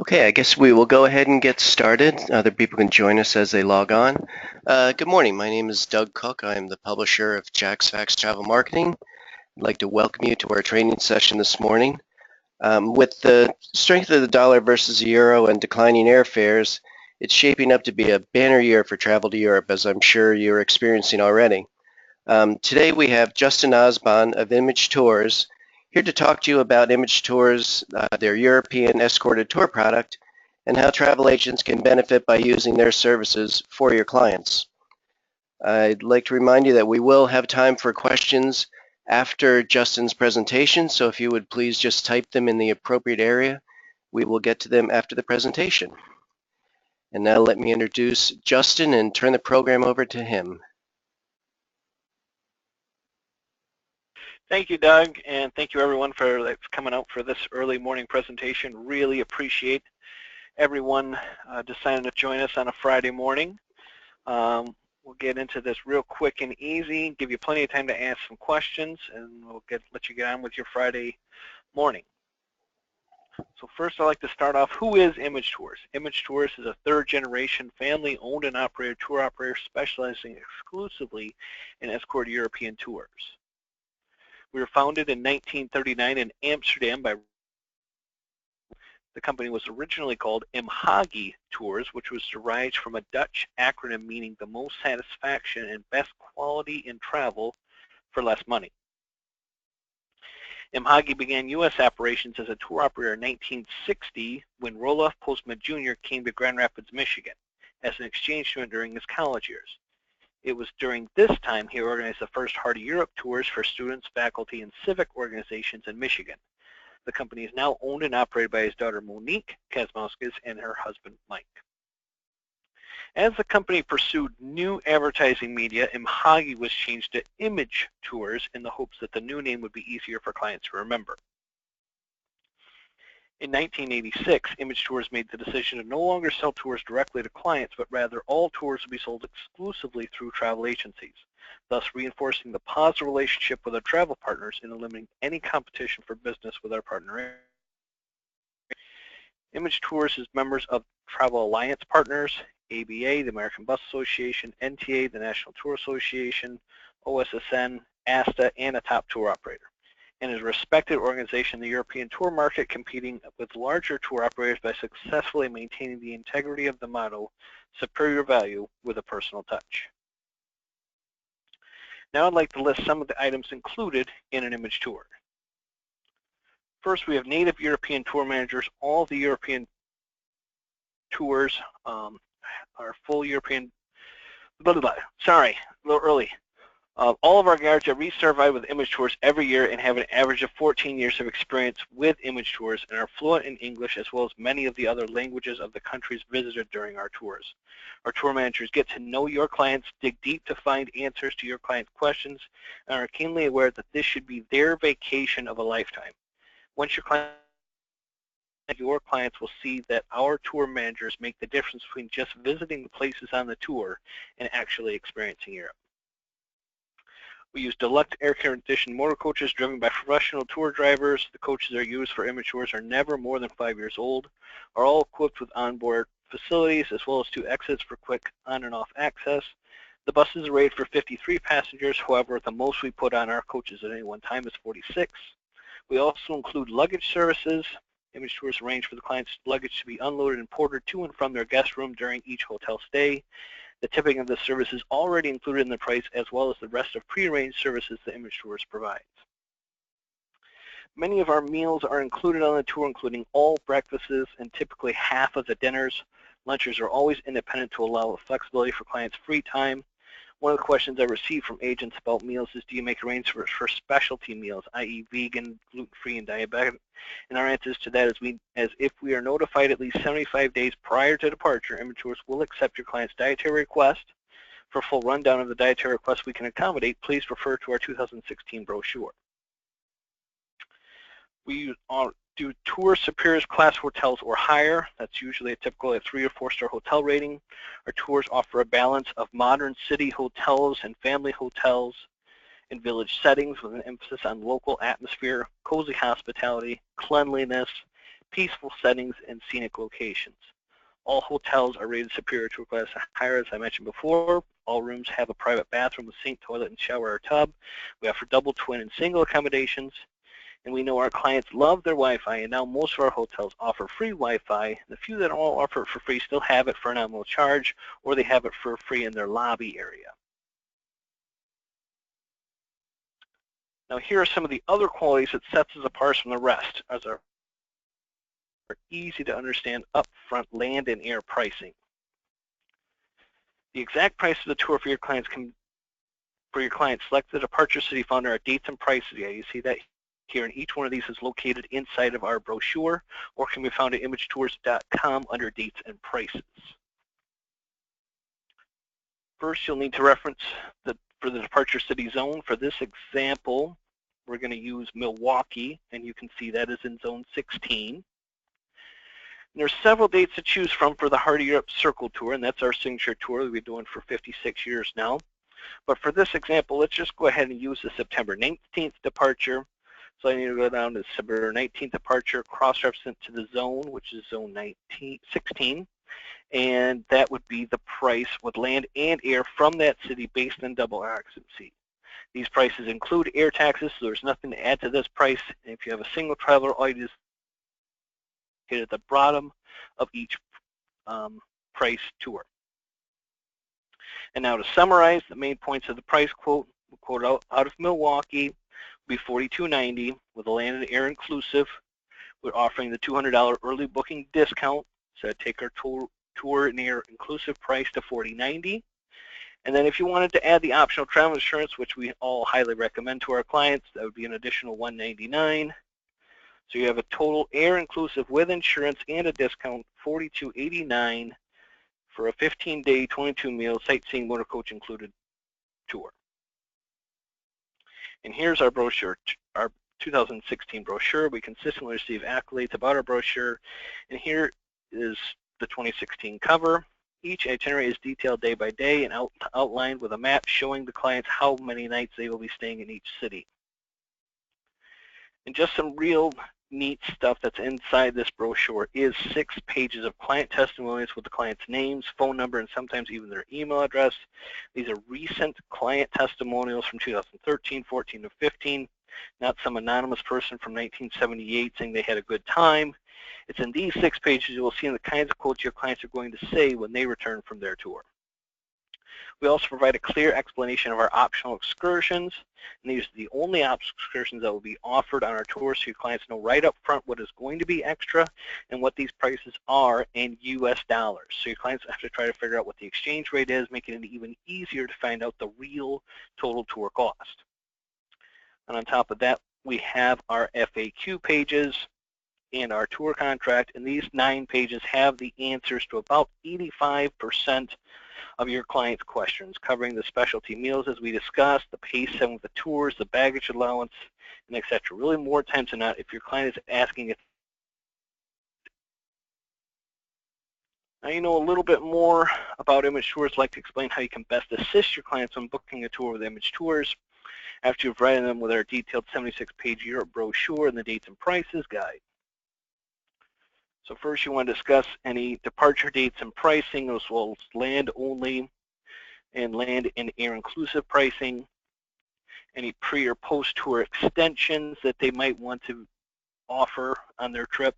Okay, I guess we will go ahead and get started. Other people can join us as they log on. Good morning. My name is Doug Cook. I am the publisher of Jack's Facts Travel Marketing. I'd like to welcome you to our training session this morning. With the strength of the dollar versus the euro and declining airfares, it's shaping up to be a banner year for travel to Europe, as I'm sure you're experiencing already. Today we have Justin Osbon of Image Tours here to talk to you about Image Tours, their European escorted tour product, and how travel agents can benefit by using their services for your clients. I'd like to remind you that we will have time for questions after Justin's presentation, so if you would please just type them in the appropriate area, we will get to them after the presentation. And now let me introduce Justin and turn the program over to him. Thank you, Doug, and thank you everyone for coming out for this early morning presentation. Really appreciate everyone deciding to join us on a Friday morning. We'll get into this real quick and easy, give you plenty of time to ask some questions, and we'll let you get on with your Friday morning. So first I'd like to start off, who is Image Tours? Image Tours is a third-generation family-owned and operated tour operator specializing exclusively in escort European tours. We were founded in 1939 in Amsterdam by the company was originally called Imhagi Tours, which was derived from a Dutch acronym meaning the most satisfaction and best quality in travel for less money. Imhagi began U.S. operations as a tour operator in 1960 when Roloff Postma Jr. came to Grand Rapids, Michigan as an exchange student during his college years. It was during this time he organized the first Heart of Europe tours for students, faculty, and civic organizations in Michigan. The company is now owned and operated by his daughter Monique Kazmauskas and her husband Mike. As the company pursued new advertising media, Imhagi was changed to Image Tours in the hopes that the new name would be easier for clients to remember. In 1986, Image Tours made the decision to no longer sell tours directly to clients, but rather all tours would be sold exclusively through travel agencies, thus reinforcing the positive relationship with our travel partners and eliminating any competition for business with our partner. Image Tours is members of Travel Alliance Partners, ABA, the American Bus Association, NTA, the National Tour Association, OSSN, ASTA, and a top tour operator, and is a respected organization in the European tour market, competing with larger tour operators by successfully maintaining the integrity of the motto, superior value with a personal touch. Now I'd like to list some of the items included in an Image Tour. First, we have native European tour managers. All the European tours are full European, sorry, a little early. All of our guides are recertified with Image Tours every year and have an average of 14 years of experience with Image Tours and are fluent in English as well as many of the other languages of the countries visited during our tours. Our tour managers get to know your clients, dig deep to find answers to your clients' questions, and are keenly aware that this should be their vacation of a lifetime. Once your clients will see that our tour managers make the difference between just visiting the places on the tour and actually experiencing Europe. We use deluxe air-conditioned motor coaches driven by professional tour drivers. The coaches that are used for Image Tours are never more than 5 years old, are all equipped with onboard facilities as well as 2 exits for quick on and off access. The buses are rated for 53 passengers. However, the most we put on our coaches at any one time is 46. We also include luggage services. Image Tours arrange for the client's luggage to be unloaded and ported to and from their guest room during each hotel stay. The tipping of this service is already included in the price, as well as the rest of prearranged services that Image Tours provides. Many of our meals are included on the tour, including all breakfasts and typically half of the dinners. Lunches are always independent to allow flexibility for clients' free time. One of the questions I receive from agents about meals is, do you make arrangements for specialty meals, i.e. vegan, gluten-free, and diabetic? And our answer to that is if we are notified at least 75 days prior to departure, Image Tours will accept your client's dietary request. For a full rundown of the dietary requests we can accommodate, please refer to our 2016 brochure. We do tour superiors class hotels or higher. That's usually a typical 3 or 4 star hotel rating. Our tours offer a balance of modern city hotels and family hotels in village settings with an emphasis on local atmosphere, cozy hospitality, cleanliness, peaceful settings, and scenic locations. All hotels are rated superior to a class higher, as I mentioned before. All rooms have a private bathroom with sink, toilet, and shower or tub. We offer double, twin, and single accommodations. And we know our clients love their Wi-Fi, and now most of our hotels offer free Wi-Fi. The few that all offer it for free still have it for a nominal charge, or they have it for free in their lobby area. Now here are some of the other qualities that sets us apart from the rest, as our easy to understand upfront land and air pricing. The exact price of the tour for your clients select the departure city found in our dates and prices. Yeah, you see that here, and each one of these is located inside of our brochure or can be found at imagetours.com under dates and prices. First, you'll need to reference for the departure city zone. For this example, we're going to use Milwaukee, and you can see that is in zone 16. And there's several dates to choose from for the Heart of Europe Circle Tour, and that's our signature tour that we've been doing for 56 years now. But for this example, let's just go ahead and use the September 19th departure. So I need to go down to September 19th departure, cross-reference to the zone, which is zone 16, and that would be the price with land and air from that city based on double occupancy. These prices include air taxes, so there's nothing to add to this price. And if you have a single traveler, all you do is hit at the bottom of each price tour. And now to summarize the main points of the price quote, we'll quote out of Milwaukee, be $42.90 with the land and air inclusive. We're offering the $200 early booking discount, so take our tour and air inclusive price to $40.90. And then if you wanted to add the optional travel insurance, which we all highly recommend to our clients, that would be an additional $199. So you have a total air inclusive with insurance and a discount, $42.89 for a 15-day, 22-meal sightseeing motor coach included tour. And here's our brochure, our 2016 brochure. We consistently receive accolades about our brochure. And here is the 2016 cover. Each itinerary is detailed day by day and outlined with a map showing the clients how many nights they will be staying in each city. And just some real neat stuff that's inside this brochure is 6 pages of client testimonials with the client's names, phone number, and sometimes even their email address. These are recent client testimonials from 2013, 14, and 15, not some anonymous person from 1978 saying they had a good time. It's in these 6 pages you will see the kinds of quotes your clients are going to say when they return from their tour. We also provide a clear explanation of our optional excursions, and these are the only optional excursions that will be offered on our tour, so your clients know right up front what is going to be extra and what these prices are in US dollars. So your clients have to try to figure out what the exchange rate is, making it even easier to find out the real total tour cost. And on top of that, we have our FAQ pages and our tour contract, and these 9 pages have the answers to about 85% of your client's questions, covering the specialty meals as we discussed, the pacing of the tours, the baggage allowance, and etc. Really more times than not, if your client is asking it. Now you know a little bit more about Image Tours. I'd like to explain how you can best assist your clients when booking a tour with Image Tours after you've read them with our detailed 76-page Europe brochure and the dates and prices guide. So first you want to discuss any departure dates and pricing, as well as land only and land and air inclusive pricing, any pre or post tour extensions that they might want to offer on their trip,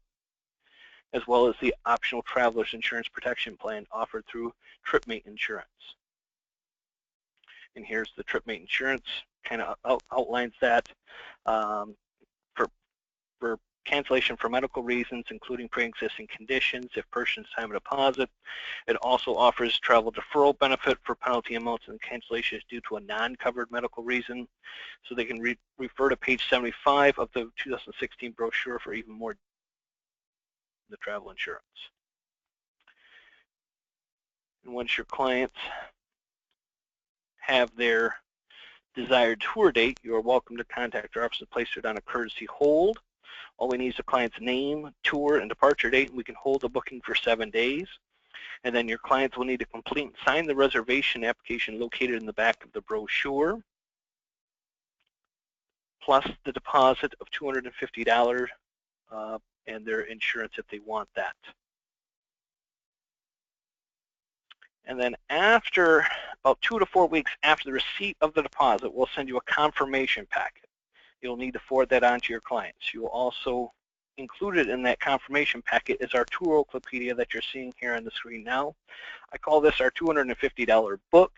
as well as the optional traveler's insurance protection plan offered through TripMate Insurance. And here's the TripMate Insurance, kind of outlines that for cancellation for medical reasons, including pre-existing conditions, if purchased time of deposit. It also offers travel deferral benefit for penalty amounts and cancellations due to a non-covered medical reason. So they can refer to page 75 of the 2016 brochure for even more the travel insurance. And once your clients have their desired tour date, you are welcome to contact our office and place it on a courtesy hold. All we need is the client's name, tour, and departure date, and we can hold the booking for 7 days. And then your clients will need to complete and sign the reservation application located in the back of the brochure, plus the deposit of $250 and their insurance if they want that. And then after about 2 to 4 weeks after the receipt of the deposit, we'll send you a confirmation packet. You'll need to forward that on to your clients. You will also included in that confirmation packet is our tour Touroclopedia that you're seeing here on the screen now. I call this our $250 book,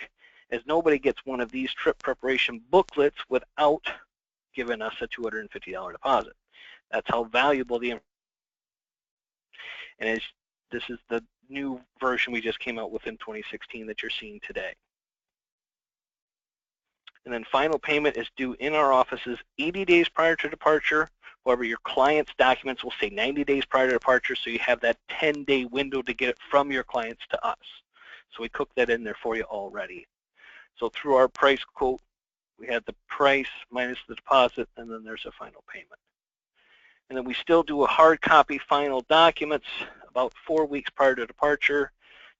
as nobody gets one of these trip preparation booklets without giving us a $250 deposit. That's how valuable the information. And this is the new version we just came out with in 2016 that you're seeing today. And then final payment is due in our offices 80 days prior to departure. However, your client's documents will say 90 days prior to departure, so you have that 10-day window to get it from your clients to us. So we cooked that in there for you already. So through our price quote, we had the price minus the deposit, and then there's a final payment. And then we still do a hard copy final documents about 4 weeks prior to departure.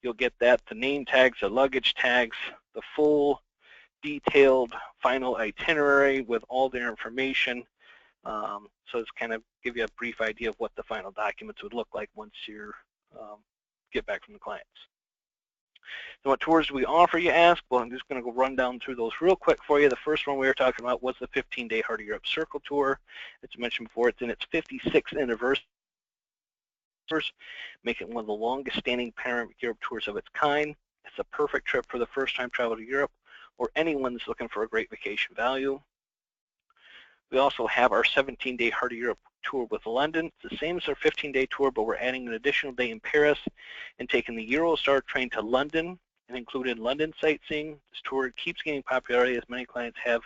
You'll get that, the name tags, the luggage tags, the full detailed final itinerary with all their information. So it's kind of give you a brief idea of what the final documents would look like once you get back from the clients. So what tours do we offer, you ask? Well, I'm just going to go run down through those real quick for you. The first one we were talking about was the 15-day Heart of Europe Circle Tour. As I mentioned before, it's in its 56th anniversary, making it one of the longest standing panoramic Europe tours of its kind. It's a perfect trip for the first time travel to Europe or anyone that's looking for a great vacation value. We also have our 17-day Heart of Europe tour with London. It's the same as our 15-day tour, but we're adding an additional day in Paris and taking the Eurostar train to London and included London sightseeing. This tour keeps gaining popularity as many clients have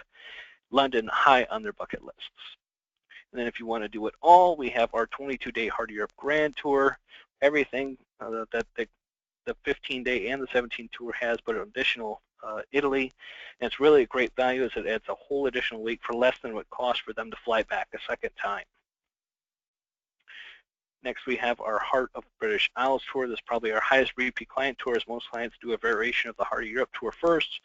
London high on their bucket lists. And then if you want to do it all, we have our 22-day Heart of Europe Grand Tour. Everything that the 15-day and the 17 tour has, but an additional Italy. And it's really a great value as it adds a whole additional week for less than what it costs for them to fly back a second time. Next, we have our Heart of British Isles tour. This is probably our highest repeat client tour, as most clients do a variation of the Heart of Europe tour first,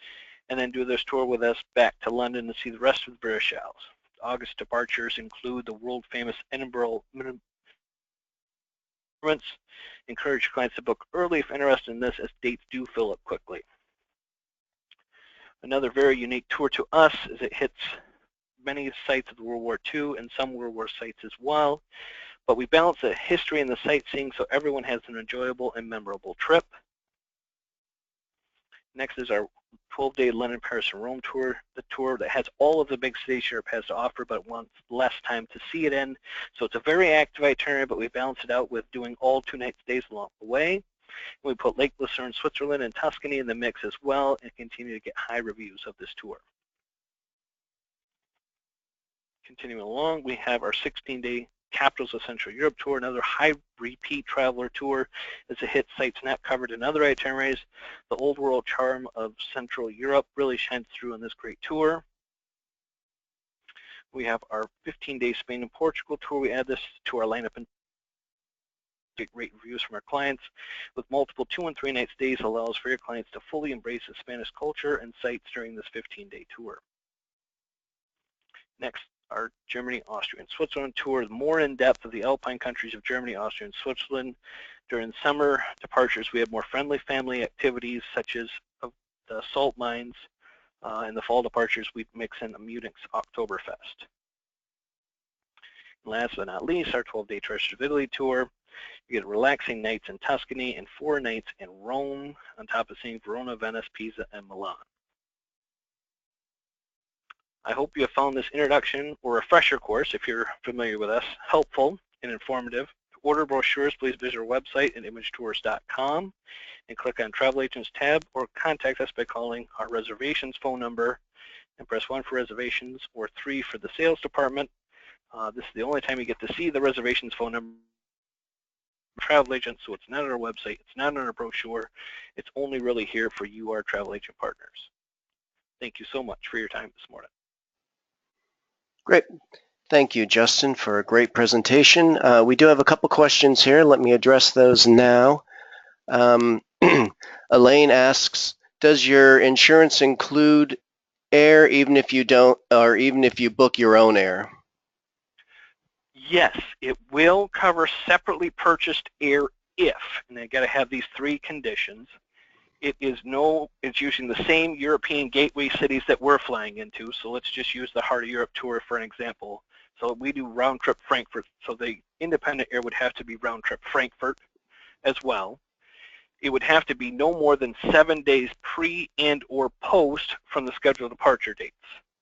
and then do this tour with us back to London to see the rest of the British Isles. August departures include the world-famous Edinburgh. Encourage clients to book early if interested in this, as dates do fill up quickly. Another very unique tour to us is it hits many sites of World War II and some World War sites as well. But we balance the history and the sightseeing so everyone has an enjoyable and memorable trip. Next is our 12-day London, Paris, and Rome tour, the tour that has all of the big cities Europe has to offer, but wants less time to see it in. So it's a very active itinerary, but we balance it out with doing all 2 night stays along the way. We put Lake Lucerne, Switzerland, and Tuscany in the mix as well, and continue to get high reviews of this tour. Continuing along, we have our 16-day Capitals of Central Europe tour, another high repeat traveler tour as it hits sites not covered in other itineraries. The old world charm of Central Europe really shines through in this great tour. We have our 15-day Spain and Portugal tour. We add this to our lineup and get great reviews from our clients. With multiple 2 and 3 night stays allows for your clients to fully embrace the Spanish culture and sites during this 15-day tour. Next, our Germany, Austria, and Switzerland tour is more in depth of the Alpine countries of Germany, Austria, and Switzerland. During summer departures, we have more friendly family activities such as the salt mines. In the fall departures, we mix in the Munich's Oktoberfest. Last but not least, our 12-day Chargeability Tour. You get relaxing nights in Tuscany and 4 nights in Rome, on top of seeing Verona, Venice, Pisa, and Milan. I hope you have found this introduction or refresher course, if you're familiar with us, helpful and informative. To order brochures, please visit our website at imagetours.com and click on Travel Agents tab, or contact us by calling our reservations phone number and press 1 for reservations or 3 for the sales department. This is the only time you get to see the reservations phone number. Travel agent, so it's not on our website, it's not on our brochure, it's only really here for you, our travel agent partners. Thank you so much for your time this morning. Great. Thank you, Justin, for a great presentation. We do have a couple questions here. Let me address those now. Elaine asks, does your insurance include air even if you don't, or even if you book your own air? Yes, it will cover separately purchased air if, and they got to have these three conditions. It's using the same European gateway cities that we're flying into. So let's just use the Heart of Europe tour for an example. So we do round trip Frankfurt. So the independent air would have to be round trip Frankfurt as well. It would have to be no more than 7 days pre and or post from the scheduled departure dates.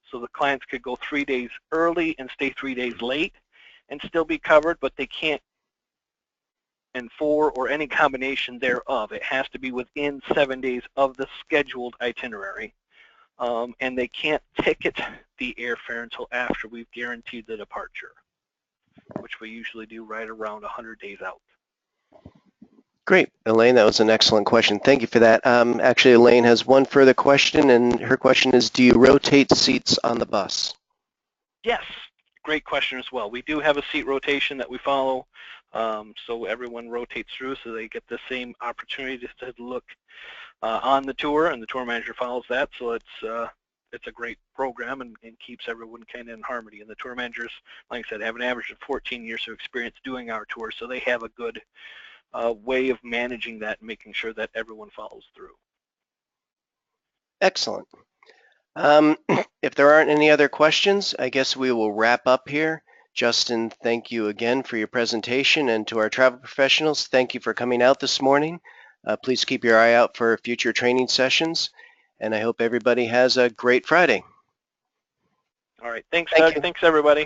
So the clients could go 3 days early and stay 3 days late and still be covered, but they can't, and 4 or any combination thereof. It has to be within 7 days of the scheduled itinerary. And they can't ticket the airfare until after we've guaranteed the departure, which we usually do right around 100 days out. Great, Elaine, that was an excellent question. Thank you for that. Actually, Elaine has one further question, and her question is, do you rotate seats on the bus? Yes, great question as well. We do have a seat rotation that we follow, so everyone rotates through so they get the same opportunity to look on the tour, and the tour manager follows that. So it's a great program and keeps everyone kind of in harmony. And the tour managers, like I said, have an average of 14 years of experience doing our tours, so they have a good way of managing that and making sure that everyone follows through. Excellent. If there aren't any other questions, I guess we will wrap up here. Justin, thank you again for your presentation, and to our travel professionals, thank you for coming out this morning. Please keep your eye out for future training sessions, and I hope everybody has a great Friday. All right, thanks, Doug. Thanks, everybody.